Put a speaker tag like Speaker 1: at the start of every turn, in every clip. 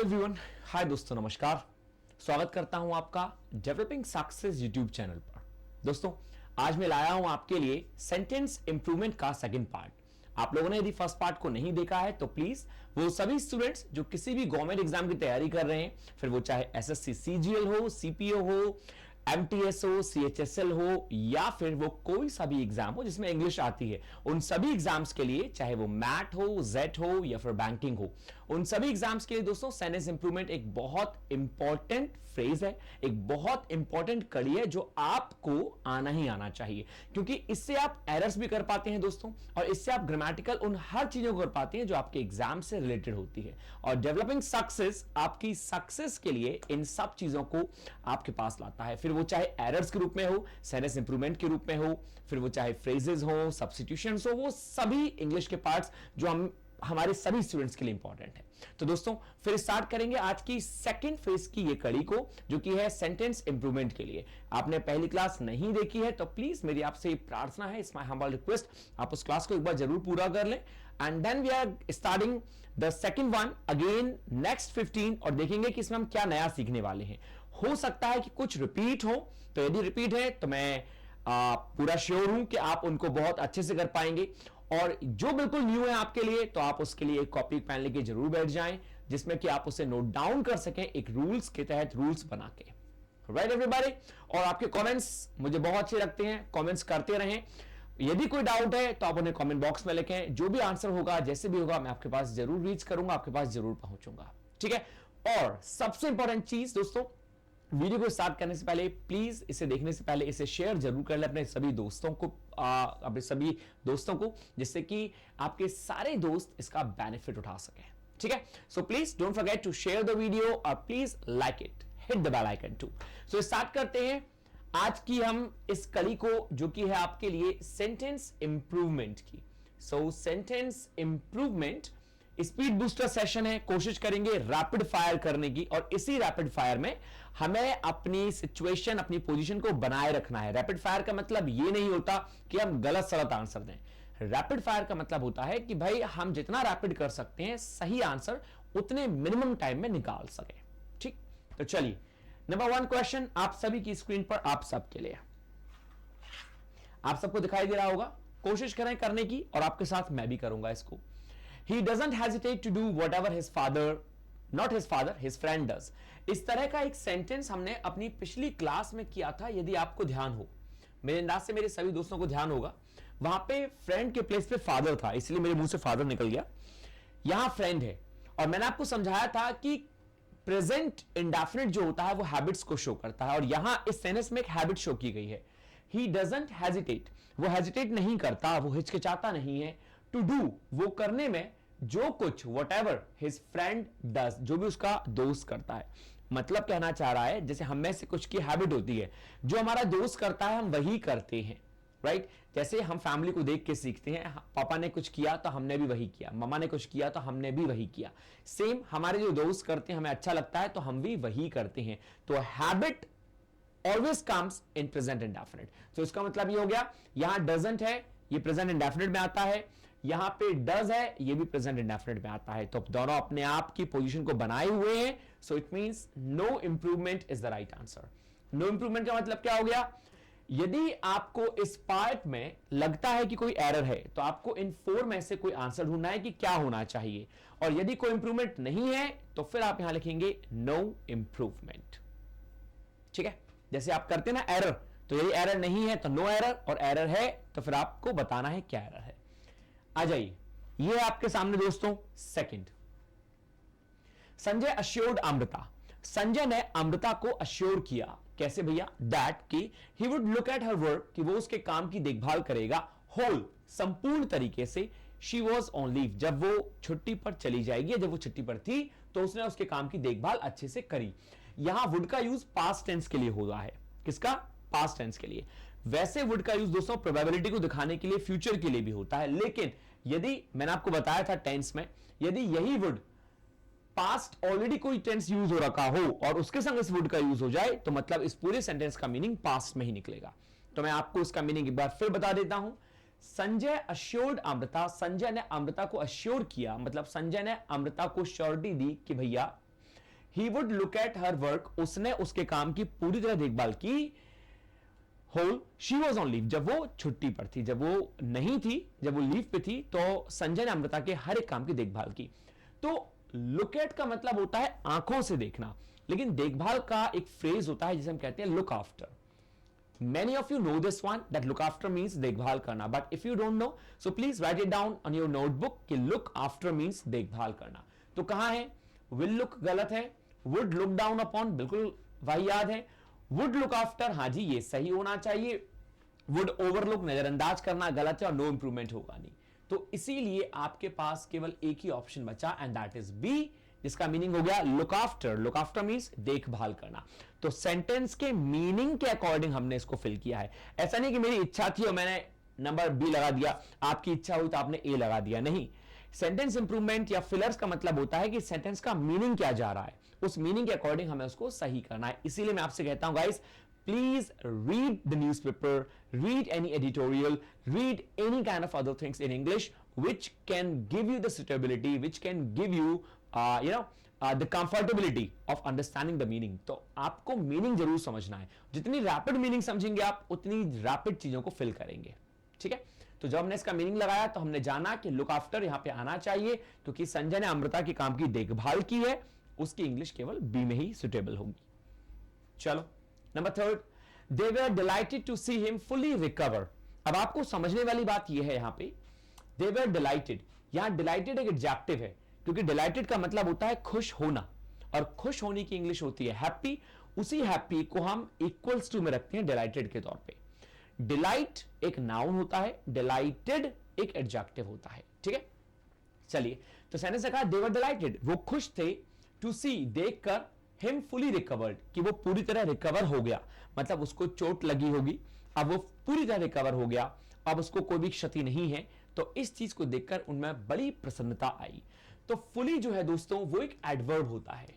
Speaker 1: Hello everyone, हाय दोस्तों, नमस्कार। स्वागत करता हूं आपका डेवलपिंग सक्सेस यूट्यूब चैनल पर। दोस्तों, आज मैं लाया हूं आपके लिए सेंटेंस इंप्रूवमेंट का सेकंड पार्ट। आप लोगों ने यदि फर्स्ट पार्ट को नहीं देखा है तो प्लीज वो सभी स्टूडेंट्स जो किसी भी गवर्नमेंट एग्जाम की तैयारी कर रहे हैं, फिर वो चाहे एसएससी सीजीएल हो, सीपीओ हो, एमटीएस हो, सीएचएसएल हो, या फिर वो कोई सा भी एग्जाम हो जिसमें इंग्लिश आती है, उन सभी एग्जाम्स के लिए, चाहे वो मैट हो, जेट हो या फिर बैंकिंग हो, उन सभी एग्जाम्स के लिए दोस्तों सेंटेंस इंप्रूवमेंट एक बहुत इंपॉर्टेंट फ्रेज है, एक बहुत इंपॉर्टेंट कड़ी है जो आपको आना ही आना चाहिए, क्योंकि इससे आप एरर्स भी कर पाते हैं दोस्तों, और इससे आप ग्रामेटिकल उन हर चीजों को कर पाते हैं जो आपके एग्जाम से रिलेटेड होती है। और डेवलपिंग सक्सेस आपकी सक्सेस के लिए इन सब चीजों को आपके पास लाता है, फिर वो चाहे एरर्स के रूप में हो, सेंटेंस इंप्रूवमेंट के रूप में हो, फिर वो चाहे फ्रेजेस हो, सब्स्टिट्यूशंस हो, वो सभी इंग्लिश के पार्ट्स जो हमारे सभी स्टूडेंट्स के लिए इंपॉर्टेंट है। तो दोस्तों, फिर स्टार्ट करेंगे आज की सेकंड फेज की ये कड़ी को, जो कि है सेंटेंस इंप्रूवमेंट के लिए। आपने पहली क्लास नहीं देखी है तो प्लीज मेरी आपसे प्रार्थना है, इट्स माय हम्बल रिक्वेस्ट, आप उस क्लास को एक बार जरूर पूरा कर लें। And then we are starting the second one again next 15, और देखेंगे कि इसमें हम क्या नया सीखने वाले हैं। हो सकता है कि कुछ रिपीट हो, तो यदि रिपीट है तो मैं पूरा श्योर हूं कि आप उनको बहुत अच्छे से कर पाएंगे, और जो बिल्कुल न्यू है आपके लिए तो आप उसके लिए एक कॉपी पेन लेके जरूर बैठ जाएं, जिसमें कि आप उसे नोट डाउन कर सकें एक रूल्स के तहत, रूल्स बना के। Right everybody? और आपके कमेंट्स मुझे बहुत अच्छे लगते हैं, कमेंट्स करते रहें। यदि कोई डाउट है तो आप उन्हें कमेंट बॉक्स में लिखें, जो भी आंसर होगा, जैसे भी होगा, मैं आपके पास जरूर रीच करूंगा, आपके पास जरूर पहुंचूंगा। ठीक है? और सबसे इंपॉर्टेंट चीज दोस्तों, वीडियो को स्टार्ट करने से पहले प्लीज इसे देखने से पहले इसे शेयर जरूर कर ले अपने सभी दोस्तों को, जिससे कि आपके सारे दोस्त इसका बेनिफिट उठा सके। ठीक है? So please don't forget to share the video और please like it, hit the bell icon too. So start करते हैं आज की हम इस कड़ी को, जो कि है आपके लिए सेंटेंस इंप्रूवमेंट की। सो sentence improvement speed booster session है, कोशिश करेंगे रैपिड फायर करने की, और इसी रैपिड फायर में हमें अपनी सिचुएशन, अपनी पोजीशन को बनाए रखना है। रैपिड फायर का मतलब यह नहीं होता कि हम गलत सलत आंसर दें। रैपिड फायर का मतलब होता है कि भाई हम जितना रैपिड कर सकते हैं, सही आंसर उतने मिनिमम टाइम में निकाल सके। ठीक? तो चलिए, नंबर 1 क्वेश्चन आप सभी की स्क्रीन पर, आप सबके लिए, आप सबको दिखाई दे रहा होगा। कोशिश करें करने की, और आपके साथ मैं भी करूंगा इसको। He doesn't hesitate to do whatever his father, not his father, his friend does. इस तरह का एक सेंटेंस हमने अपनी पिछली क्लास में किया था, यदि आपको ध्यान हो। मेरे अंदाज से मेरे सभी दोस्तों को ध्यान होगा। वहां पे फ्रेंड के प्लेस पे फादर था, इसलिए मेरे मुंह से फादर निकल गया। यहां फ्रेंड है, और मैंने आपको समझाया था कि प्रेजेंट इंडेफिनिट जो होता है वो हैबिट्स को शो करता है, और यहां इस सेंटेंस में एक हैबिट शो की गई है। He doesn't hesitate, वो हेजिटेट नहीं करता, वो हिचकिचाता नहीं है। टू डू, वो करने में, जो कुछ, what ever his friend does, जो भी उसका दोस्त करता है। मतलब कहना चाह रहा है, जैसे हम में से कुछ की हैबिट होती है, जो हमारा दोस्त करता है हम वही करते हैं। राइट? जैसे हम फैमिली को देख के सीखते हैं, पापा ने कुछ किया तो हमने भी वही किया, मम्मा ने कुछ किया तो हमने भी वही किया। सेम हमारे जो दोस्त करते हैं, हमें अच्छा लगता है तो हम भी वही करते हैं। तो habit always comes in present indefinite. तो इसका मतलब ये हो गया, यहां डजंट है, ये प्रेजेंट इंडेफिनिट में आता है, यहां पे डज है, ये भी प्रेजेंट इंडेफिनिट में आता है। तो दोनों अपने आप की पोजीशन को बनाए हुए हैं। So it means no improvement is the right answer. No improvement का मतलब क्या हो गया? यदि आपको इस पार्ट में लगता है कि कोई एरर है, तो आपको इन 4 में से कोई आंसर ढूंढना है कि क्या होना चाहिए, और यदि कोई इंप्रूवमेंट नहीं है तो फिर आप यहां लिखेंगे नो इंप्रूवमेंट। ठीक है? जैसे आप करते ना एरर, तो यदि एरर नहीं है तो नो एरर, और एरर है तो फिर आपको बताना है क्या एरर है। आ जाइए, ये आपके सामने दोस्तों सेकंड। संजय अश्योर्ड अमृता, संजय ने अमृता को अश्योर किया, कैसे भैया? दैट कि ही would look at her work, कि वो उसके काम की देखभाल करेगा, होल, संपूर्ण तरीके से। शी वॉज ऑन लीव, जब वो छुट्टी पर चली जाएगी, जब वो छुट्टी पर थी तो उसने उसके काम की देखभाल अच्छे से करी। यहां वुड का यूज पास्ट टेंस के लिए हो रहा है। किसका? पास्ट टेंस के लिए। वैसे वुड का यूज दोस्तों प्रोबेबिलिटी को दिखाने के लिए, फ्यूचर के लिए भी होता है, लेकिन यदि मैंने आपको बताया था टेंस में, यदि यही वुड पास्ट ऑलरेडी कोई टेंस यूज हो रखा हो और उसके संग इस वुड का यूज हो जाए, तो मतलब इस पूरे सेंटेंस का मीनिंग पास्ट में ही निकलेगा। तो मैं आपको इसका मीनिंग एक बार फिर बता देता हूं। संजय अश्योर्ड अमृता, संजय ने अमृता को अश्योर किया, मतलब संजय ने अमृता को श्योरिटी दी कि भैया he would look at her work, उसने उसके काम की पूरी तरह देखभाल की। While she was on leave, जब वो छुट्टी पर थी, जब वो नहीं थी, जब वो लीव पे थी, तो संजय ने अमृता के हर एक काम की देखभाल की। तो लुक एट का मतलब होता है आंखों से देखना, लेकिन देखभाल का एक फ्रेज होता है जिसे हम कहते हैं look after. Many of you know this one, that look after means देखभाल करना, but if you don't know, so please write it down on your notebook कि look after means देखभाल करना। तो कहां है? will look गलत है, would look down upon बिल्कुल वही याद है, would look after हाँ जी ये सही होना चाहिए, would overlook नजरअंदाज करना गलत है और no improvement होगा नहीं। तो इसीलिए आपके पास केवल एक ही ऑप्शन बचा एंड दैट इज बी, जिसका मीनिंग हो गया look after. Look after means देखभाल करना। तो सेंटेंस के मीनिंग के अकॉर्डिंग हमने इसको फिल किया है। ऐसा नहीं कि मेरी इच्छा थी और मैंने नंबर बी लगा दिया, आपकी इच्छा हुई तो आपने ए लगा दिया, नहीं। सेंटेंस इंप्रूवमेंट या फिलर्स का मतलब होता है कि सेंटेंस का मीनिंग क्या जा रहा है, उस मीनिंग के अकॉर्डिंग हमें उसको सही करना है। इसीलिए मैं आपसे कहता हूं guys, please read the newspaper, read any editorial, read any kind of other things in English which can give you the suitability, which can give you the comfortability of understanding the meaning। तो आपको meaning जरूर समझना है। जितनी rapid meaning समझेंगे आप, उतनी rapid चीजों को फिल करेंगे। ठीक है, तो जब हमने इसका मीनिंग लगाया तो हमने जाना कि लुक आफ्टर यहां पे आना चाहिए, क्योंकि संजय ने अमृता के काम की देखभाल की है, उसकी इंग्लिश केवल बी में ही सुटेबल होगी। चलो number third, they were delighted to see him fully recover. अब आपको समझने वाली बात यह है, यहां पे दे वर डिलाइटेड, यहां डिलाइटेड एक एडजेक्टिव है, क्योंकि डिलाइटेड का मतलब होता है खुश होना, और खुश होने की इंग्लिश होती है हैप्पी। उसी हैप्पी को हम इक्वल्स टू में रखते हैं डिलाइटेड के तौर पे। डिलाइट एक नाउन होता है, डिलाइटेड एक एडजेक्टिव होता है। ठीक है, चलिए तो सेंटेंस कहा दे वर डिलाइटेड, वो खुश थे, टू सी देखकर, हिम फुली रिकवर्ड कि वो पूरी तरह रिकवर हो गया, मतलब उसको चोट लगी होगी, अब वो पूरी तरह रिकवर हो गया, अब उसको कोई भी क्षति नहीं है। तो इस चीज को देखकर उनमें बड़ी प्रसन्नता आई। तो फुली जो है दोस्तों वो एक एडवर्ब होता है।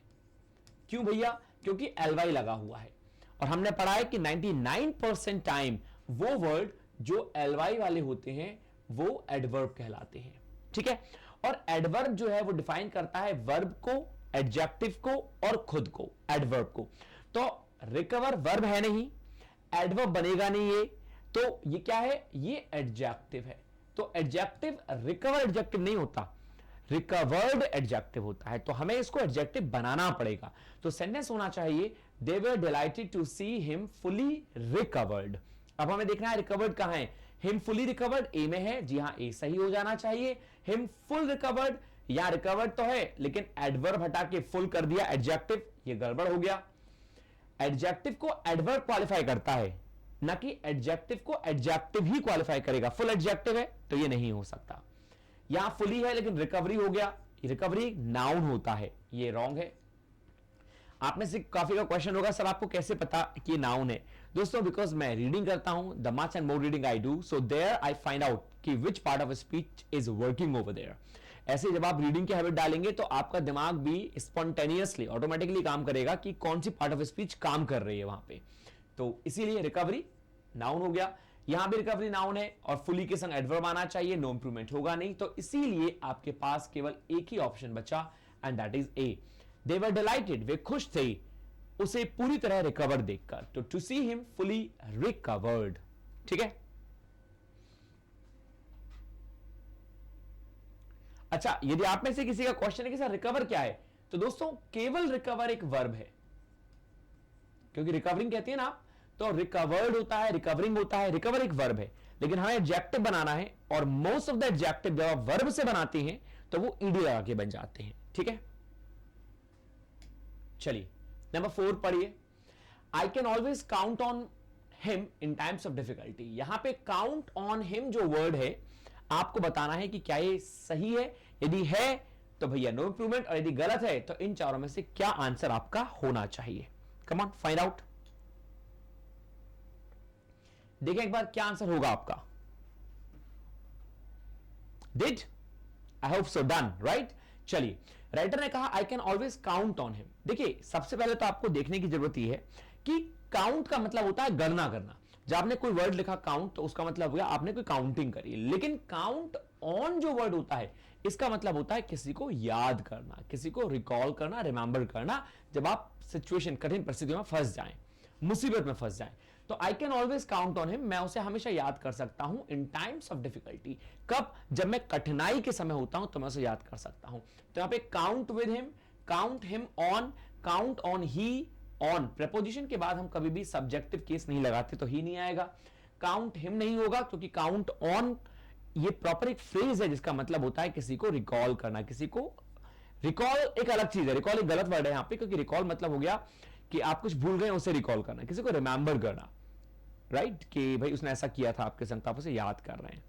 Speaker 1: क्यों भैया? क्योंकि एलवाई लगा हुआ है, और हमने पढ़ा है कि 99% टाइम वो वर्ड जो एलवाई वाले होते हैं वो एडवर्ब कहलाते हैं। ठीक है, और एडवर्ब जो है वो डिफाइन करता है वर्ब को, एडजेक्टिव को और खुद को, एडवर्ब को। तो रिकवर वर्ब है नहीं, एडवर्ब बनेगा नहीं ये, तो ये क्या है? ये एडजेक्टिव है। तो एडजेक्टिव रिकवर एडजेक्टिव नहीं होता, रिकवर्ड एडजेक्टिव होता है। तो हमें इसको एडजेक्टिव बनाना पड़ेगा। तो सेंटेंस होना चाहिए they were delighted to see him fully recovered. अब हमें देखना है रिकवर्ड कहां है। हिम फुली रिकवर्ड ए में है, जी हां ए सही हो जाना चाहिए। हिम फुल रिकवर्ड, या रिकवर्ड तो है लेकिन एडवर्ब हटा के फुल कर दिया एडजेक्टिव, ये गड़बड़ हो गया। एडजेक्टिव को एडवर्ब क्वालिफाई करता है, ना कि एडजेक्टिव को एडजेक्टिव ही क्वालिफाई करेगा। फुल एडजेक्टिव है तो ये नहीं हो सकता। यहां फुली है लेकिन रिकवरी हो गया, रिकवरी नाउन होता है, ये रॉन्ग है। आप में से काफी का क्वेश्चन होगा सर आपको कैसे पता कि ये नाउन है? दोस्तों बिकॉज मैं रीडिंग करता हूं, the much and more reading I do, so there I find out कि which part of speech is working over there. ऐसे जब आप रीडिंग की हैबिट डालेंगे तो आपका दिमाग भी स्पॉन्टेनियसली ऑटोमेटिकली काम करेगा कि कौन सी पार्ट ऑफ स्पीच काम कर रही है वहां पे। तो इसीलिए रिकवरी नाउन हो गया, यहां भी रिकवरी नाउन है और फुली के संग एडवर्ब आना चाहिए, नो इंप्रूवमेंट होगा नहीं। तो इसीलिए आपके पास केवल एक ही ऑप्शन बचा and that is A. They were delighted, वे खुश थे उसे पूरी तरह रिकवर देखकर। तो to see him fully recovered. ठीक है, अच्छा यदि आप में से किसी का क्वेश्चन है कि सर रिकवर क्या है, तो दोस्तों केवल रिकवर एक वर्ब है, क्योंकि रिकवरिंग कहती है ना आप, तो रिकवर्ड होता है, रिकवरिंग होता है, रिकवर एक वर्ब है, लेकिन हमें एडजेक्टिव बनाना है और मोस्ट ऑफ द एडजेक्टिव जब आप वर्ब से बनाते हैं तो वो ईडी लगा के बन जाते हैं। ठीक है, चलिए नंबर 4 पढ़िए। आई can always count on him in times of difficulty. यहां पे काउंट ऑन हिम जो वर्ड है आपको बताना है कि क्या ये सही है, यदि है तो भैया नो इंप्रूवमेंट, और यदि गलत है तो इन चारों में से क्या आंसर आपका होना चाहिए। कम ऑन फाइंड आउट, देखें एक बार क्या आंसर होगा आपका। Did, I hope so, done, right. चलिए, राइटर ने कहा आई can always count on him. देखिए सबसे पहले तो आपको देखने की जरूरत यह है कि काउंट का मतलब होता है गणना करना। जब आपने कोई वर्ड लिखा काउंट तो उसका मतलब हो गया आपने कोई काउंटिंग करी, लेकिन काउंट ऑन जो वर्ड होता है इसका मतलब होता है किसी को याद करना, किसी को रिकॉल करना, रिमेंबर करना, जब आप सिचुएशन कठिन परिस्थितियों में फंस जाएं, मुसीबत में फंस जाएं। तो आई can always count on him, मैं उसे हमेशा याद कर सकता हूं इन टाइम्स ऑफ डिफिकल्टी। कब? जब मैं कठिनाई के समय होता हूं तो मैं उसे याद कर सकता हूं। तो यहां पे count with him, count him on, count on he, on preposition के बाद हम कभी भी सब्जेक्टिव केस नहीं लगाते तो ही नहीं आएगा, काउंट हिम नहीं होगा क्योंकि काउंट ऑन ये प्रॉपर एक फ्रेज है जिसका मतलब होता है किसी को रिकॉल करना, किसी को रिकॉल एक अलग चीज है, रिकॉल एक गलत वर्ड है यहां पे, क्योंकि रिकॉल मतलब हो गया कि आप कुछ भूल गए उसे रिकॉल करना, किसी को रिमेंबर करना, राइट, कि भाई उसने ऐसा किया था आपके संग, आप उसे याद कर रहे हैं।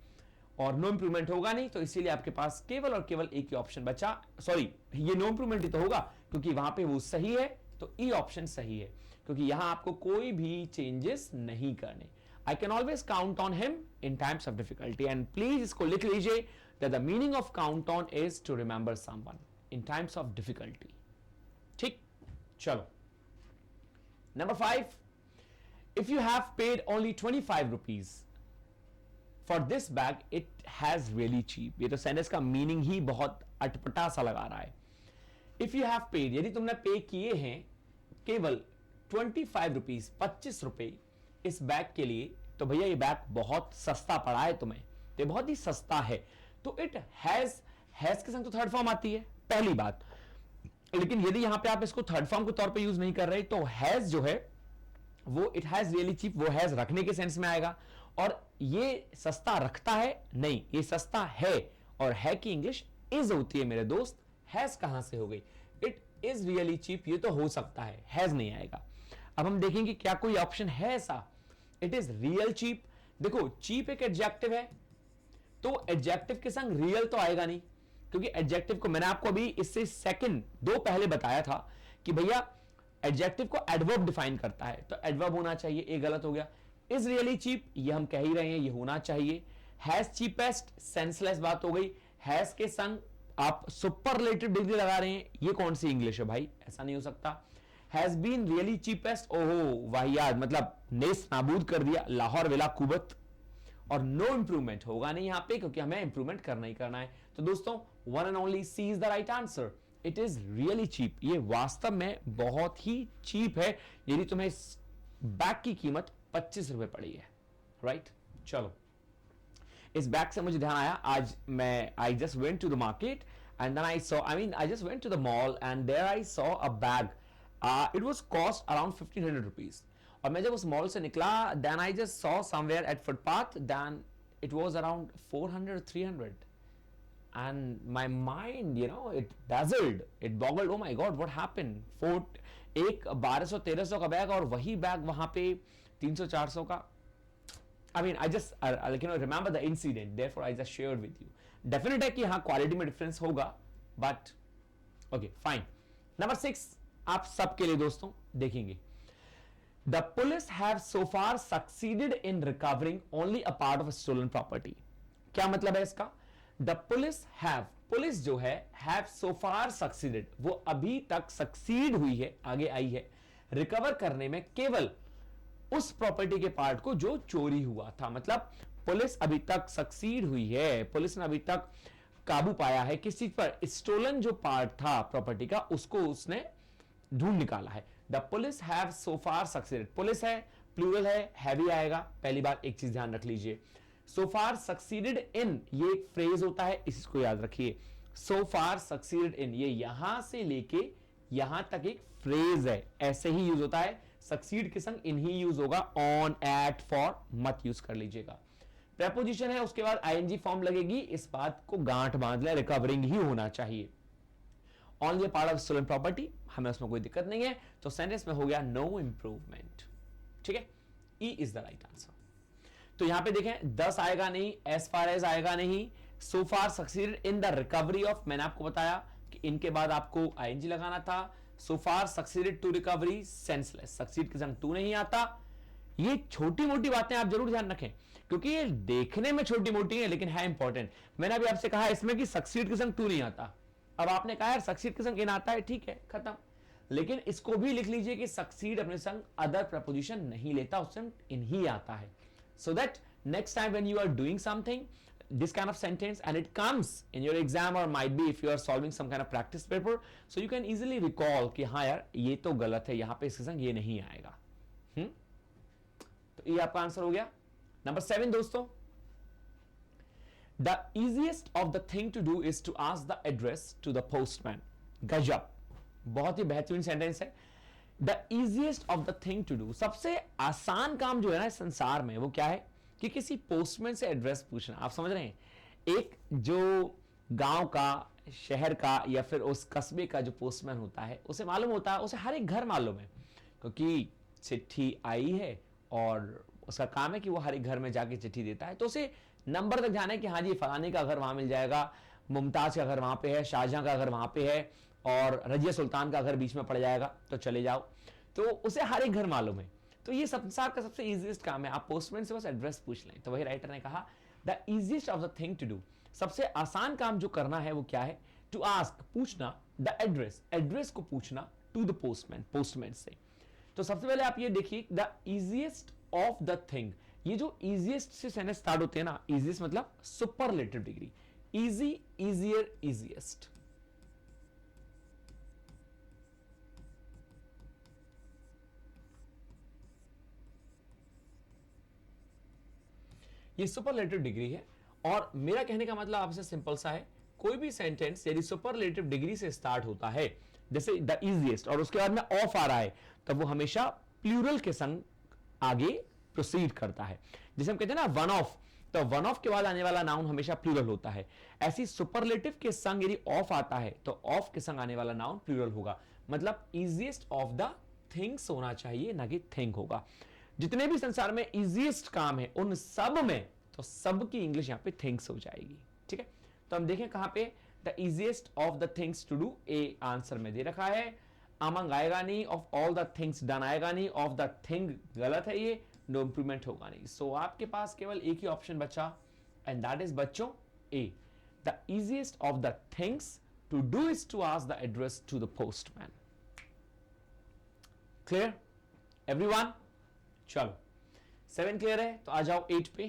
Speaker 1: और नो इंप्रूवमेंट होगा नहीं, तो इसीलिए आपके पास केवल और केवल एक ही ऑप्शन बचा, सॉरी ये नो इंप्रूवमेंट ही तो होगा क्योंकि वहां पे वो सही है, तो ई ऑप्शन सही है क्योंकि यहां आपको कोई भी चेंजेस नहीं करने। I can always count on him in times of difficulty, and please इसको लिख लीजिए that the meaning of count on is to remember someone in times of difficulty. ठीक, चलो number 5, if you have paid only 25 rupees for this bag it has really cheap। ये तो sentence का meaning ही बहुत अटपटा सा लगा रहा है। if you have paid, यदि तुमने पे किए हैं केवल 25 रुपीज, 25 रुपए इस बैग के लिए, तो भैया ये बैग बहुत सस्ता पड़ा है तुम्हें, तो ये बहुत ही सस्ता है। तो इट हैज के संग तो थर्ड फॉर्म आती है, पहली बात। लेकिन यदि यहां पे आप इसको थर्ड फॉर्म के तौर पे यूज नहीं कर रहे तो हैज जो है वो इट हैज रियली चीप, वो हैज रखने के सेंस में आएगा। और ये सस्ता रखता है नहीं, ये सस्ता है, और है की इंग्लिश इज होती है मेरे दोस्त, हैज कहां से हो गई, इट इज रियली चीप, ये तो हो सकता है, हैज नहीं आएगा। अब हम देखेंगे क्या कोई ऑप्शन है ऐसा, इट इज रियल चीप। देखो चीप एक एडजेक्टिव है, तो एडजेक्टिव के संग रियल तो आएगा नहीं, क्योंकि एडजेक्टिव को मैंने आपको अभी इससे सेकंड दो पहले बताया था कि भैया एडजेक्टिव को एडवर्ब डिफाइन करता है, तो एडवर्ब होना चाहिए, ये गलत हो गया। इज रियली चीप ये हम कह ही रहे हैं, ये होना चाहिए। हैज चीपेस्ट सेंसलेस बात हो गई, हैज के संग आप सुपरलेटिव डिग्री लगा रहे हैं, ये कौन सी इंग्लिश है भाई, ऐसा नहीं हो सकता। हैज बीन रियली चीपेस्ट, ओहो वाहियात, मतलब नेस नाबूद कर दिया, लाहौर वेला कुबत। और नो इंप्रूवमेंट होगा नहीं यहां पे क्योंकि हमें इंप्रूवमेंट करना ही करना है। तो दोस्तों one and only C is the right answer, it is really cheap. ये वास्तव में बहुत ही चीप है यदि तुम्हें इस बैग की कीमत 25 रुपए पड़ी है, राइट। चलो इस बैग से मुझे ध्यान आया, आज मैं I just went to the market and then I just went to the mall and there I saw a bag, it was cost around 1500 rupees. और मैं जब उस मॉल से निकला then I just saw somewhere at footpath then it was around 400 300 and my mind it dazzled, it boggled, oh my god what happened। एक 1200-1300 का bag और वही बैग वहां पे 300-400 का। I mean I just remember the incident, therefore I just shared with you। Definite है कि हाँ क्वालिटी में डिफरेंस होगा, बट ओके फाइन। नंबर 6 आप सबके लिए दोस्तों देखेंगे, The police have so far succeeded in recovering only a part of a stolen property। क्या मतलब है इसका? The police have, पुलिस जो है have so far succeeded, वो अभी तक सक्सीड हुई है, आगे आई है, रिकवर करने में केवल उस प्रॉपर्टी के पार्ट को जो चोरी हुआ था। मतलब पुलिस अभी तक सक्सीड हुई है, पुलिस ने अभी तक काबू पाया है किस चीज पर, स्टोलन जो पार्ट था प्रॉपर्टी का उसको उसने ढूंढ निकाला है। The police have so far succeeded, police है, प्लूरल है, हैवी आएगा। पहली बार एक चीज ध्यान रख लीजिए, सो फार सक्सीडेड इन ये एक फ्रेज होता है, इसको याद रखिए। सो फार सक्सीडेड इन ये यहां से लेके यहां तक एक फ्रेज है, ऐसे ही यूज होता है। सक्सीड के संग इन ही यूज होगा, ऑन, एट, फॉर मत यूज कर लीजिएगा। प्रेपोजिशन है, उसके बाद आईएनजी फॉर्म लगेगी, इस बात को गांठ बांध ले, रिकवरिंग ही होना चाहिए। Only a part of stolen property, हमें उसमें कोई दिक्कत नहीं है, तो सेंटेंस में हो गया नो इंप्रूवमेंट। ठीक है, E is the right answer. तो यहां पे देखें 10 आएगा नहीं, एज फार एज आएगा नहीं, so far succeeded in the recovery of, मैंने आपको बताया कि इनके बाद आपको आईएनजी लगाना था। So far succeeded to recovery, senseless, succeed के संग टू नहीं आता। ये छोटी मोटी बातें आप जरूर ध्यान रखें क्योंकि ये देखने में छोटी मोटी है लेकिन है इंपॉर्टेंट। मैंने अभी आपसे कहा इसमें कि सक्सीड के संग टू नहीं आता, अब आपने कहा यार सक्सीड के संग इन आता है, ठीक है खत्म। लेकिन इसको भी लिख लीजिए कि सक्सीड अपने संग अदर प्रपोजिशन नहीं लेता, उससे इन ही आता है. So that next time when you are doing something this kind of sentence and it comes in your exam or might be if you are solving some kind of practice paper, so you can easily recall कि हाँ यार ये तो गलत है, यहां पे इसके संग ये नहीं आएगा. तो ये आपका आंसर हो गया. नंबर 7 दोस्तों, the easiest of the thing to do is to ask the address to the postman. गजब, बहुत ही बेहतरीन सेंटेंस है. The easiest of the thing to do, सबसे आसान काम जो है ना इस संसार में वो क्या है कि किसी पोस्टमैन से एड्रेस पूछना. आप समझ रहे हैं, एक जो गांव का, शहर का या फिर उस कस्बे का जो पोस्टमैन होता है उसे मालूम होता है, उसे हर एक घर मालूम है क्योंकि चिट्ठी आई है और उसका काम है कि वो हर एक घर में जाके चिट्ठी देता है. तो उसे नंबर तक जाना है कि हाँ जी फलाने का घर वहां मिल जाएगा, मुमताज का घर वहां पे है, शाहजहां का घर वहां पे है और रजिया सुल्तान का घर बीच में पड़ जाएगा, तो चले जाओ. तो उसे हर एक घर मालूम है. तो ये संसार का सबसे इजीएस्ट काम है, आप पोस्टमैन से बस एड्रेस पूछ लें. तो वही राइटर ने कहा the easiest of the thing to do, सबसे आसान काम जो करना है वो क्या है, टू आस्क, पूछना, द एड्रेस, एड्रेस को पूछना, टू द पोस्टमैन, पोस्टमैन से. तो सबसे पहले आप ये देखिए the easiest of the thing, ये जो इजीएस्ट से सेंटेंस स्टार्ट होते हैं ना, इजीएस्ट मतलब superlative degree, easy, easier, easiest. ये सुपरलेटिव डिग्री है और मेरा कहने का मतलब आपसे सिंपल सा है, कोई भी सेंटेंस यदि सुपरलेटिव डिग्री से स्टार्ट होता है, जैसे द इजीएस्ट और उसके बाद में ऑफ आ रहा है, तब वो हमेशा प्लूरल के संग आगे प्रोसीड करता है. जैसे हम कहते हैं ना वन ऑफ, तो वन ऑफ के बाद आने वाला नाउन हमेशा प्लूरल होता है. ऐसी सुपरलेटिव के संग यदि ऑफ आता है तो ऑफ के संग आने वाला नाउन प्लूरल होगा. मतलब इजीएस्ट ऑफ द थिंग्स होना चाहिए, ना कि थिंग होगा. जितने भी संसार में इजीएस्ट काम है उन सब में तो सब की इंग्लिश यहां पे थिंग्स हो जाएगी. ठीक है, तो हम देखें कहां पे the easiest of the things to do, A answer में दे रखा है. अमंग आएगा नहीं, of all the things done आएगा नहीं, ऑफ द थिंग गलत है, ये नो इंप्रूवमेंट होगा नहीं. सो आपके पास केवल एक ही ऑप्शन बचा एंड दैट इज बच्चों A. The easiest of the things to do is to ask the address to the postman. Clear everyone? चलो 7 क्लियर है, तो आ जाओ 8 पे.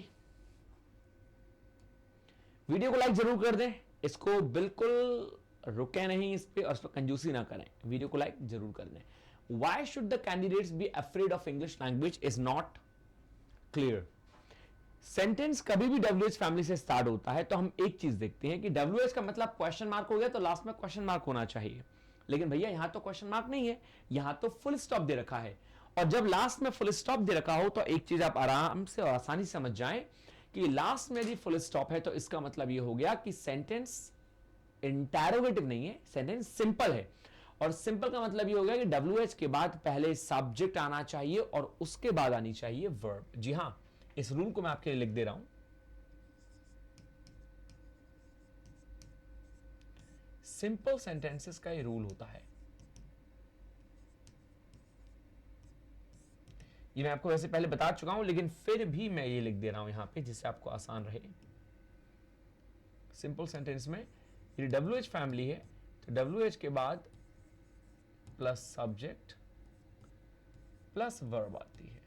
Speaker 1: वीडियो को लाइक जरूर कर दें, इसको बिल्कुल रुके नहीं इस पे और इस पर कंजूसी ना करें, वीडियो को लाइक जरूर कर दें. Why should the candidates be afraid of English language is not clear. Sentence कभी भी WH फैमिली से स्टार्ट होता है तो हम एक चीज देखते हैं कि WH का मतलब क्वेश्चन मार्क हो गया तो लास्ट में क्वेश्चन मार्क होना चाहिए. लेकिन भैया यहां तो क्वेश्चन मार्क नहीं है, यहां तो फुल स्टॉप दे रखा है. और जब लास्ट में फुल स्टॉप दे रखा हो तो एक चीज आप आराम से और आसानी से समझ जाएं कि लास्ट में यदि फुल स्टॉप है तो इसका मतलब यह हो गया कि सेंटेंस इंटरोगेटिव नहीं है, सेंटेंस सिंपल है. और सिंपल का मतलब यह हो गया कि WH के बाद पहले सब्जेक्ट आना चाहिए और उसके बाद आनी चाहिए वर्ब. जी हां, इस रूल को मैं आपके लिए लिख दे रहा हूं. सिंपल सेंटेंसेस का ये रूल होता है. ये मैं आपको वैसे पहले बता चुका हूं लेकिन फिर भी मैं ये लिख दे रहा हूं यहां पे जिससे आपको आसान रहे. सिंपल सेंटेंस में यदि WH फैमिली है तो WH के बाद प्लस सब्जेक्ट प्लस वर्ब आती है.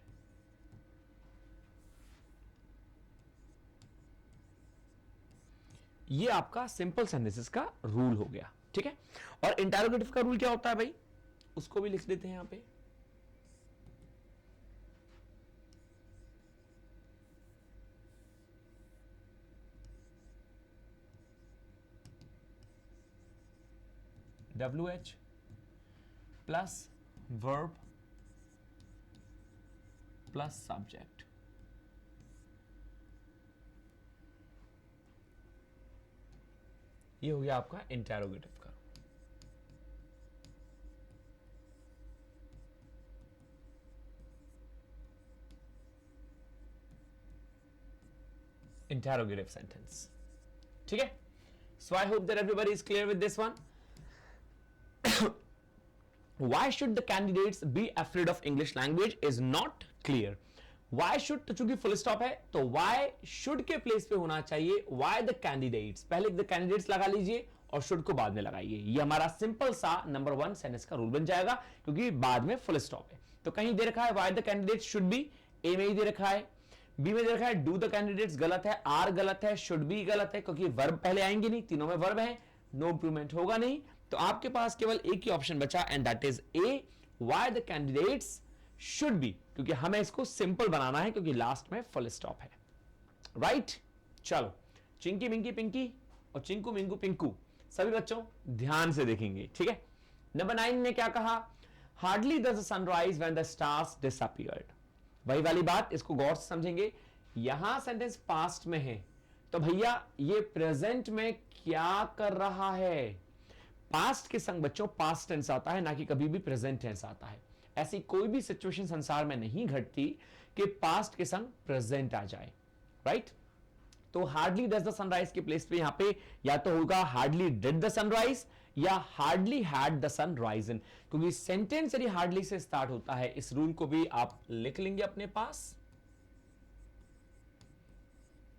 Speaker 1: ये आपका सिंपल सेंटेंसेस का रूल हो गया. ठीक है, और इंटरोगेटिव का रूल क्या होता है भाई, उसको भी लिख देते हैं यहां पे. WH plus verb plus subject. ये हो गया आपका इंटरोगेटिव का. Interrogative sentence. ठीक है, so I hope that everybody is clear with this one. Why should the candidates be afraid of English language is not clear. Why should, तो चूंकि full stop है तो why should के place पे होना चाहिए why the candidates. पहले the candidates लगा लीजिए और शुड को बाद में लगाइए। ये हमारा सिंपल सा नंबर 1 सेंटेंस का रूल बन जाएगा, क्योंकि बाद में फुल स्टॉप है। तो कहीं दे रखा है why the candidate should be, A में ही दे रखा है, बी में दे रखा है डू द कैंडिडेट्स गलत है, आर गलत है, शुड बी गलत है, क्योंकि वर्ब पहले आएंगे नहीं, तीनों में वर्ब है, नो इंप्रूवमेंट होगा नहीं। तो आपके पास केवल एक ही ऑप्शन बचा and that is A, why the candidates should be, क्योंकि हमें इसको सिंपल बनाना है क्योंकि लास्ट में फुल स्टॉप है। राइट चलो, चिंकी मिंकी पिंकी और चिंकू मिंकू पिंकू सभी बच्चों ध्यान से देखेंगे, ठीक है। नंबर 9 ने क्या कहा, hardly does the sunrise when the stars disappeared. वही वाली बात, इसको गौर से समझेंगे। यहां सेंटेंस पास्ट में है तो भैया ये प्रेजेंट में क्या कर रहा है। पास्ट के संग बच्चों पास्ट टेंस आता है, ना कि कभी भी प्रेजेंट टेंस आता है। ऐसी कोई भी सिचुएशन संसार में नहीं घटती कि पास्ट के संग प्रेजेंट आ जाए, राइट। तो हार्डली डज द सनराइज के प्लेस पे यहां पे या तो होगा हार्डली डिड द सनराइज या हार्डली हैड द सनराइजन, क्योंकि सेंटेंस यदि हार्डली से स्टार्ट होता है, इस रूल को भी आप लिख लेंगे अपने पास।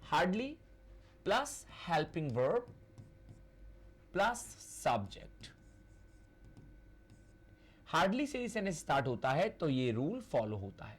Speaker 1: Hardly plus helping verb plus subject. Hardly से सेंटेंस स्टार्ट होता है तो ये रूल फॉलो होता है,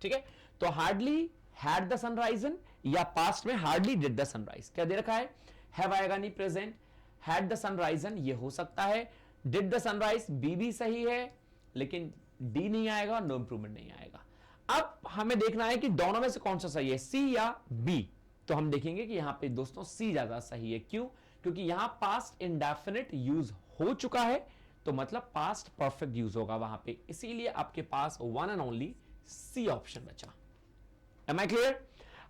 Speaker 1: ठीक है। तो हार्डली हैड द सनराइजन या पास्ट में हार्डली डिड द सनराइज। क्या दे रखा है, हैव आएगा नहीं प्रेजेंट, हैड द सनराइजन ये हो सकता है, डिड द सनराइज बी भी सही है, लेकिन डी नहीं आएगा, नो इंप्रूवमेंट नहीं आएगा। अब हमें देखना है कि दोनों में से कौन सा सही है, सी या बी। तो हम देखेंगे कि यहां पे दोस्तों सी ज्यादा सही है। क्यों, क्योंकि यहां पास्ट इंडेफिनिट यूज हो चुका है, तो मतलब पास्ट परफेक्ट यूज होगा वहां पे, इसीलिए आपके पास one and only C option बचा। Am I clear.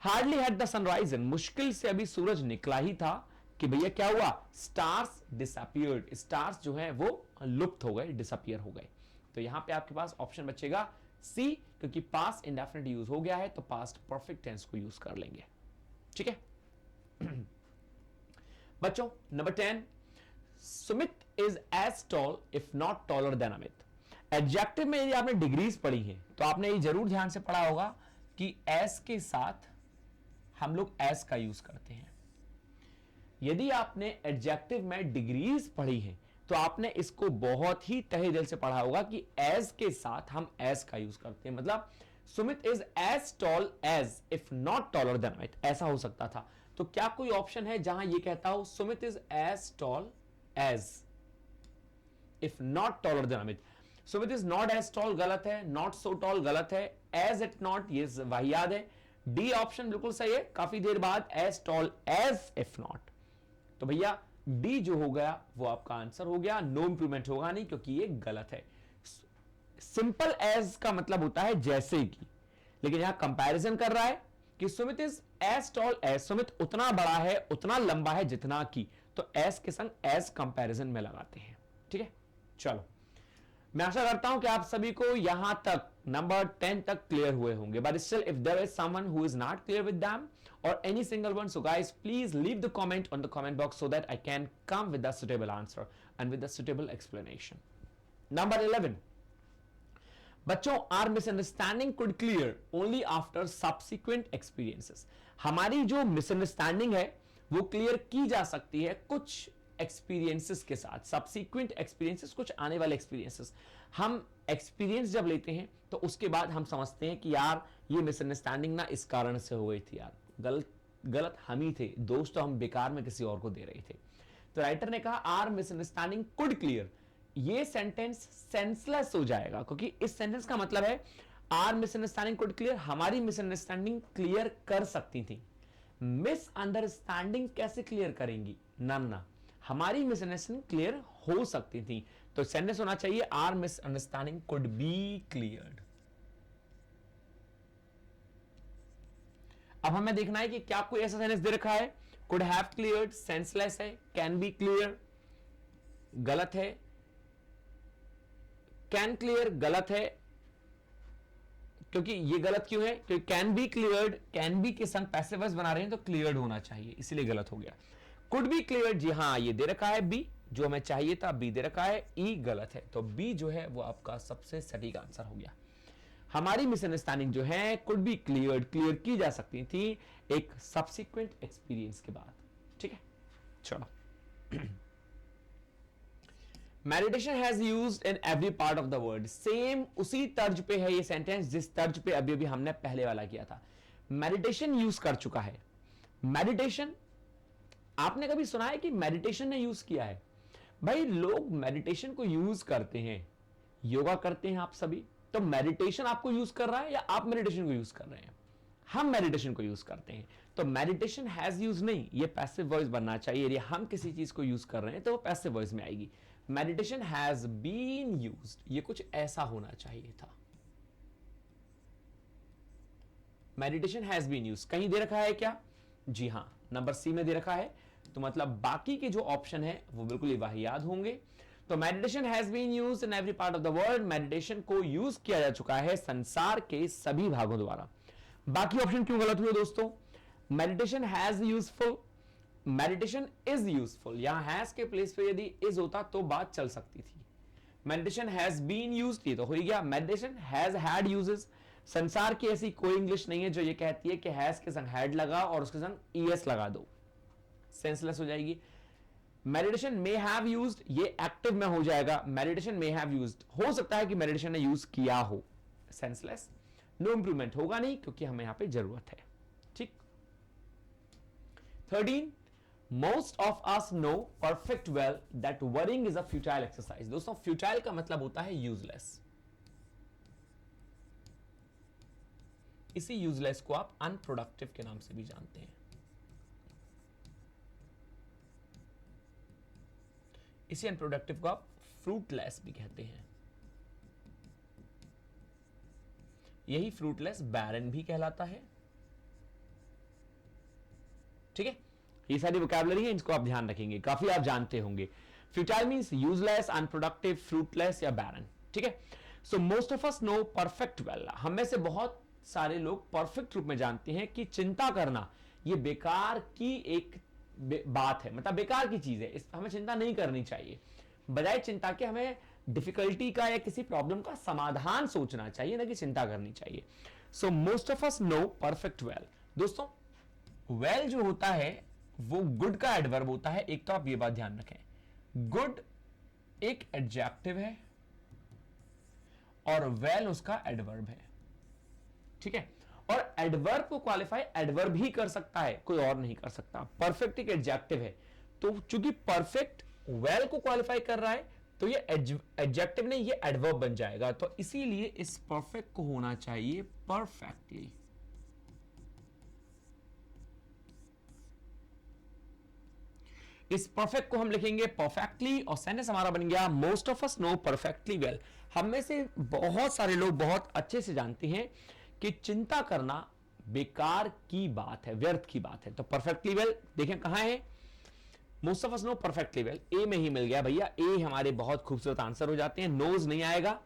Speaker 1: Hardly had the sun risen, मुश्किल से अभी सूरज निकला ही था कि भैया क्या हुआ, स्टार्स डिसअपीयर्ड, स्टार्स जो है वो लुप्त हो गए, डिसअपीयर हो गए। तो यहां पे आपके पास ऑप्शन बचेगा सी, क्योंकि पास्ट इंडेफिनिट यूज हो गया है तो पास्ट परफेक्ट टेंस को यूज कर लेंगे, ठीक है। बच्चों number 10, Sumit is as tall if not taller than Amit. Adjective में यदि आपने डिग्रीज पढ़ी है तो आपने ये जरूर ध्यान से पढ़ा होगा कि एस के साथ हम लोग एस का यूज करते हैं। यदि आपने एडजेक्टिव में डिग्रीज पढ़ी है तो आपने इसको बहुत ही तहे दिल से पढ़ा होगा कि एज के साथ हम एस का यूज करते हैं। मतलब Sumit is as tall as if not taller than Amit, ऐसा हो सकता था। तो क्या कोई ऑप्शन है जहां यह कहता हो Sumit is as tall as if not taller than Amit. Sumit is not as tall गलत है, नॉट सो टॉल गलत है, एज इट नॉट ये वाहियात है। डी ऑप्शन बिल्कुल सही है, काफी देर बाद as tall as if not. तो भैया डी जो हो गया वो आपका आंसर हो गया, नो इंप्रूवमेंट होगा नहीं क्योंकि ये गलत है। सिंपल एज का मतलब होता है जैसे कि, लेकिन यहां कंपैरिजन कर रहा है कि Sumit is as tall as, Sumit उतना बड़ा है उतना लंबा है जितना की, तो एज के संग एज कंपैरिजन में लगाते हैं, ठीक है। चलो मैं आशा करता हूं कि आप सभी को यहां तक नंबर 10 तक क्लियर हुए होंगे, but still if there is someone who is not clear with them or any single one, so guys please leave the comment on the comment box so that I can come with the suitable answer and with the suitable explanation. Number 11, बच्चों our misunderstanding could clear only after subsequent experiences. हमारी जो misunderstanding है वो clear की जा सकती है कुछ एक्सपीरियंसेस के साथ, सब्सिक्वेंट एक्सपीरियंसेस, कुछ आने वाले एक्सपीरियंसेस। हम एक्सपीरियंस जब लेते हैं तो उसके बाद हम समझते हैं कि यार ये मिसअंडरस्टैंडिंग ना इस कारण से हो गई थी, यार गलत हम ही थे, दोस्त तो हम बेकार में किसी और को दे रहे थे। तो राइटर ने कहा आर मिसअंडरस्टैंडिंग कुड क्लियर, ये सेंटेंस सेंसलेस हो जाएगा क्योंकि इस सेंटेंस का मतलब है आर मिसअंडरस्टैंडिंग कुड क्लियर, हमारी मिसअंडरस्टैंडिंग क्लियर कर सकती थी। मिसअंडरस्टैंडिंग कैसे क्लियर करेंगी, ना हमारी मिसअंडरस्टैंडिंग क्लियर हो सकती थी। तो सेंटेंस होना चाहिए our misunderstanding could be cleared. अब हमें देखना है कि क्या कोई ऐसा सेंटेंस दे रखा है, कुड हैव क्लियर्ड सेंसलेस है, कैन बी क्लियर गलत है, कैन क्लियर गलत है। क्योंकि ये गलत क्यों है, क्योंकि can be cleared, can be के संग पैसिव वॉइस बना रहे हैं तो क्लियर्ड होना चाहिए, इसलिए गलत हो गया। कुड बी क्लियर्ड, जी हाँ ये दे रखा है बी, जो हमें चाहिए था बी दे रखा है, ई गलत है, तो बी जो है वो आपका सबसे सटीक आंसर हो गया। हमारी मिसअंडरस्टैंडिंग जो है कुड बी क्लियर्ड, क्लियर की जा सकती थी एक सब्सिक्वेंट एक्सपीरियंस के बाद, ठीक है। चलो meditation has used in every part of the world. Same उसी तर्ज पे है ये सेंटेंस जिस तर्ज पे अभी अभी हमने पहले वाला किया था। मेडिटेशन यूज कर चुका है। मेडिटेशन आपने कभी सुना है कि मेडिटेशन ने यूज किया है? भाई लोग मेडिटेशन को यूज करते हैं, योगा करते हैं आप सभी, तो मेडिटेशन आपको यूज कर रहा है या आप मेडिटेशन को यूज कर रहे हैं? हम मेडिटेशन को यूज करते हैं। तो मेडिटेशन हैज यूज नहीं, ये पैसिव वॉइस बनना चाहिए। यदि हम किसी चीज को यूज कर रहे हैं तो वो पैसिव वॉइस में आएगी। मेडिटेशन हैज बीन यूज्ड, ये कुछ ऐसा होना चाहिए था। मेडिटेशन हैज बीन यूज्ड कहीं दे रखा है क्या? जी हां, नंबर सी में दे रखा है। तो मतलब बाकी के जो ऑप्शन है वो बिल्कुल ही वाहियात होंगे। तो meditation has been used in every part of the world, meditation को यूज किया जा चुका है संसार के सभी भागों द्वारा। बाकी ऑप्शन क्यों गलत हुए दोस्तों? Meditation has useful, meditation is useful. यहां हैज के प्लेस पे यदि इज होता तो बात चल सकती थी। मेडिटेशन हैज बीन यूज्ड, ये तो हो ही गया। मेडिटेशन हैज हैड यूजेस, संसार की ऐसी कोई इंग्लिश नहीं है जो ये कहती है कि हैज के संग हैड लगा और उसके संग ईएस लगा दो, सेंसलेस हो जाएगी। मेडिटेशन मे हैव यूज्ड, ये एक्टिव में हो जाएगा। मेडिटेशन मे हैव यूज्ड, हो सकता है कि मेडिटेशन ने यूज किया हो, सेंसलेस। नो इंप्रूवमेंट होगा नहीं क्योंकि हमें यहां पे जरूरत है। ठीक। 13, most of us no perfect well that worrying is a futile exercise. दोस्तों फ्यूटाइल का मतलब होता है यूजलेस। इसी यूजलेस को आप अनप्रोडक्टिव के नाम से भी जानते हैं। इसी अनप्रोडक्टिव को आप फ्रूटलेस भी कहते हैं। यही फ्रूटलेस बैरन भी कहलाता है। ठीक है, ये सारी वोकैबुलरी है, इसको आप ध्यान रखेंगे, काफी आप जानते होंगे। Futile means useless, unproductive, fruitless या बैरन। ठीक है, so most of us no perfect well, हम में से बहुत सारे लोग परफेक्ट रूप में जानते हैं कि चिंता करना ये बेकार की एक बात है, मतलब बेकार की चीज है, हमें चिंता नहीं करनी चाहिए। बजाय चिंता के हमें डिफिकल्टी का या किसी प्रॉब्लम का समाधान सोचना चाहिए, ना कि चिंता करनी चाहिए। So most of us no perfect well. दोस्तों वेल जो होता है वो गुड का एडवर्ब होता है। एक तो आप ये बात ध्यान रखें, गुड एक एडजेक्टिव है और वेल उसका एडवर्ब है। ठीक है, और एडवर्ब को क्वालिफाई एडवर्ब ही कर सकता है, कोई और नहीं कर सकता। परफेक्ट एक एडजेक्टिव है, तो चूंकि परफेक्ट वेल को क्वालिफाई कर रहा है तो ये एडजेक्टिव नहीं, ये एडवर्ब बन जाएगा। तो इसीलिए इस परफेक्ट को होना चाहिए परफेक्टली। इस परफेक्ट को हम लिखेंगे परफेक्टली और सेंटेंस हमारा बन गया most of us know perfectly well. हम में से बहुत सारे लोग बहुत अच्छे से जानते हैं कि चिंता करना बेकार की बात है, व्यर्थ की बात है। तो परफेक्टली वेल देखें कहां है, most of us know perfectly well, A में ही मिल गया भैया। ए हमारे बहुत खूबसूरत आंसर हो जाते हैं। नोज नहीं आएगा,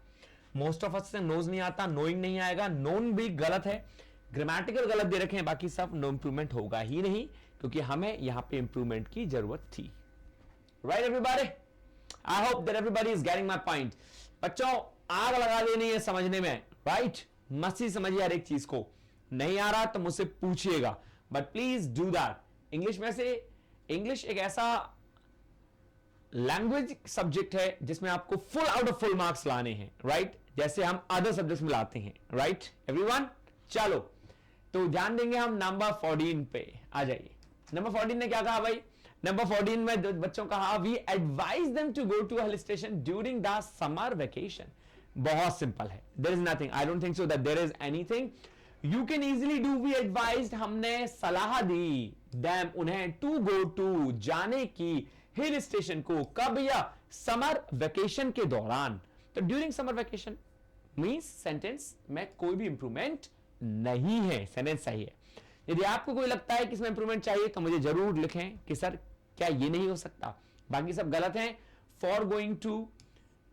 Speaker 1: मोस्ट ऑफ अस से नोज नहीं आता, नोइंग नहीं आएगा, नोन भी गलत है, ग्रामेटिकल गलत दे रखे हैं, बाकी सब नो इंप्रूवमेंट होगा ही नहीं क्योंकि हमें यहां पे इंप्रूवमेंट की जरूरत थी। Right everybody, I hope that everybody is getting my point. बच्चों आग लगा देनी है समझने में, राइट? मस्ती समझिए हर एक चीज को। नहीं आ रहा तो मुझसे पूछिएगा, but please do that. English में से इंग्लिश एक ऐसा लैंग्वेज सब्जेक्ट है जिसमें आपको full out of full marks लाने हैं, राइट? जैसे हम अदर सब्जेक्ट्स में लाते हैं, राइट एवरीवन? चलो तो ध्यान देंगे हम नंबर 14 पे। आ जाइए, नंबर 14 ने क्या कहा भाई? नंबर 14 में बच्चों कहा we advise them to go to a hill station during the summer vacation. बहुत सिंपल है, there is nothing, I don't think so that there is anything you can easily do. We advised, हमने सलाह दी them उन्हें, to go to जाने की, hill station को, कब? या समर वेकेशन के दौरान। तो during summer vacation means sentence में कोई भी इंप्रूवमेंट नहीं है, सेंटेंस सही है। यदि आपको कोई लगता है कि इसमें इंप्रूवमेंट चाहिए तो मुझे जरूर लिखें कि सर क्या ये नहीं हो सकता। बाकी सब गलत हैं। For going to,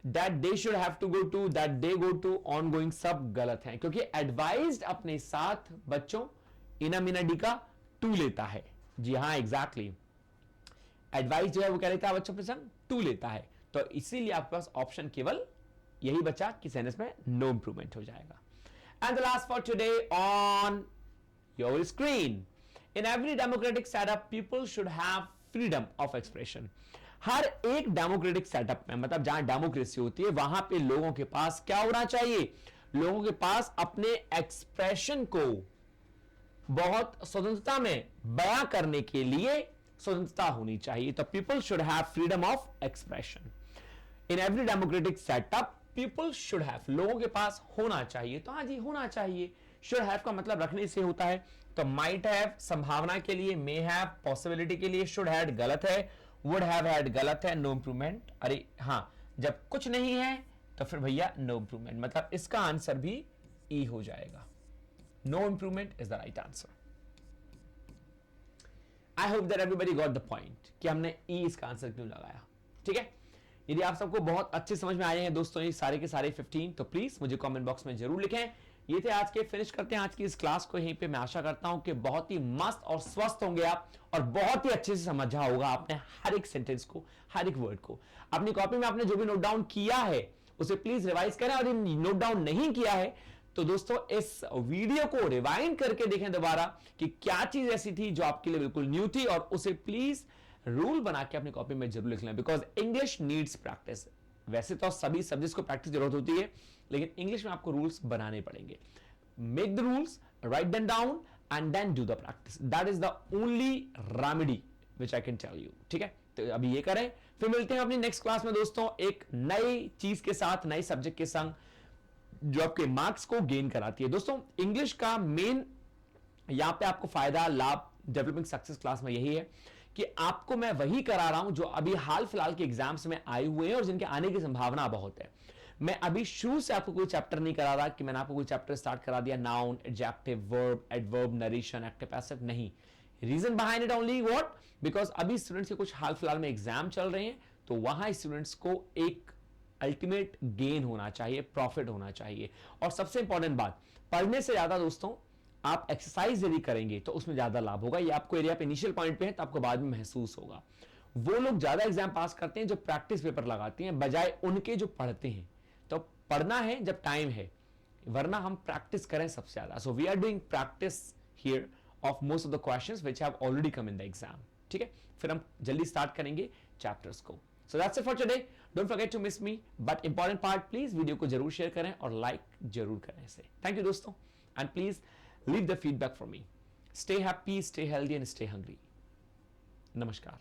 Speaker 1: that they should have to go to, that they go to, on going सब गलत हैं क्योंकि एडवाइज्ड अपने साथ बच्चों इना मिना डी का टू लेता है। जी हाँ एग्जैक्टली, एडवाइस जो है वो क्या लेता है बच्चों के संग? टू लेता है। तो इसीलिए आपके पास ऑप्शन केवल यही बचा कि सेंटेंस में नो इंप्रूवमेंट हो जाएगा। And the last for today on your screen. In every democratic setup, people should have freedom of expression. हर एक डेमोक्रेटिक सेटअप में, मतलब जहां डेमोक्रेसी होती है, वहां पे लोगों के पास क्या होना चाहिए? लोगों के पास अपने एक्सप्रेशन को बहुत स्वतंत्रता में बयां करने के लिए स्वतंत्रता होनी चाहिए। तो people should have freedom of expression in every democratic setup. People should have, लोगों के पास होना चाहिए। तो हाँ जी, होना चाहिए। शुड हैव का मतलब रखने से होता है। तो माइट हैव संभावना के लिए, मे हैव पॉसिबिलिटी के लिए, शुड हैड गलत है, वुड हैव हैड गलत है, नो इंप्रूवमेंट। अरे हाँ, जब कुछ नहीं है तो फिर भैया नो इंप्रूवमेंट, मतलब इसका आंसर भी ई हो जाएगा। No improvement is the right answer. I hope that everybody got the point कि हमने ई इसका आंसर क्यों लगाया। ठीक है, यदि आप सबको बहुत अच्छे समझ में आए हैं दोस्तों ये सारे के सारे 15, तो प्लीज मुझे कमेंट बॉक्स में जरूर लिखें। ये थे आज के, फिनिश करते हैं आज की इस क्लास को यहीं पे। मैं आशा करता हूं कि बहुत ही मस्त और स्वस्थ होंगे आप, और बहुत ही अच्छे से समझा होगा आपने हर एक सेंटेंस को, हर एक वर्ड को। अपनी कॉपी में आपने जो भी नोट डाउन किया है उसे प्लीज रिवाइज करें, और नोट डाउन नहीं किया है तो दोस्तों इस वीडियो को रिवाइंड करके देखें दोबारा कि क्या चीज ऐसी थी जो आपके लिए बिल्कुल न्यू थी, और उसे प्लीज रूल बना के अपनी कॉपी में जरूर लिख लें, बिकॉज इंग्लिश नीड्स प्रैक्टिस। वैसे तो सभी सब्जेक्ट्स को प्रैक्टिस जरूरत होती है, लेकिन इंग्लिश में आपको रूल्स बनाने पड़ेंगे। Make the rules, write them down and then do the practice. That is the only remedy which I can tell you. ठीक है, तो अभी ये करें, फिर मिलते हैं अपनी नेक्स्ट क्लास में दोस्तों एक नई चीज के साथ, नई सब्जेक्ट के संग, जो आपके मार्क्स को गेन कराती है। दोस्तों इंग्लिश का मेन यहां पे आपको फायदा, लाभ डेवलपिंग सक्सेस क्लास में यही है कि आपको मैं वही करा रहा हूं जो अभी हाल फिलहाल के एग्जाम्स में आए हुए हैं और जिनके आने की संभावना बहुत है। मैं अभी शुरू से आपको कोई चैप्टर नहीं करा रहा कि मैंने आपको कोई चैप्टर स्टार्ट करा दिया, noun, adjective, verb, adverb, narration, active passive, नहीं। Reason behind it only what, because अभी स्टूडेंट्स के कुछ हाल फिलहाल में एग्जाम चल रहे हैं, तो वहां स्टूडेंट्स को एक अल्टीमेट गेन होना चाहिए, प्रॉफिट होना चाहिए। और सबसे इंपॉर्टेंट बात, पढ़ने से ज्यादा दोस्तों आप एक्सरसाइज यदि करेंगे तो उसमें ज्यादा लाभ होगा। ये आपको एरिया पे इनिशियल पॉइंट पे है तो आपको बाद में महसूस होगा। वो लोग ज्यादा एग्जाम पास करते हैं जो प्रैक्टिस पेपर लगाते हैं, बजाय उनके जो पढ़ते हैं। तो पढ़ना है जब टाइम है, वरना हम प्रैक्टिस करें सबसे ज्यादा। So we are doing practice here of most of the questions which have already come in the exam. ठीक है, फिर हम जल्दी स्टार्ट करेंगे चैप्टर्स को। So that's it for today. Don't forget to miss me. But important part, please video को जरूर share करें और लाइक जरूर करें इसे। Thank you दोस्तों, and please leave the feedback for me. Stay happy, stay healthy and stay hungry. नमस्कार।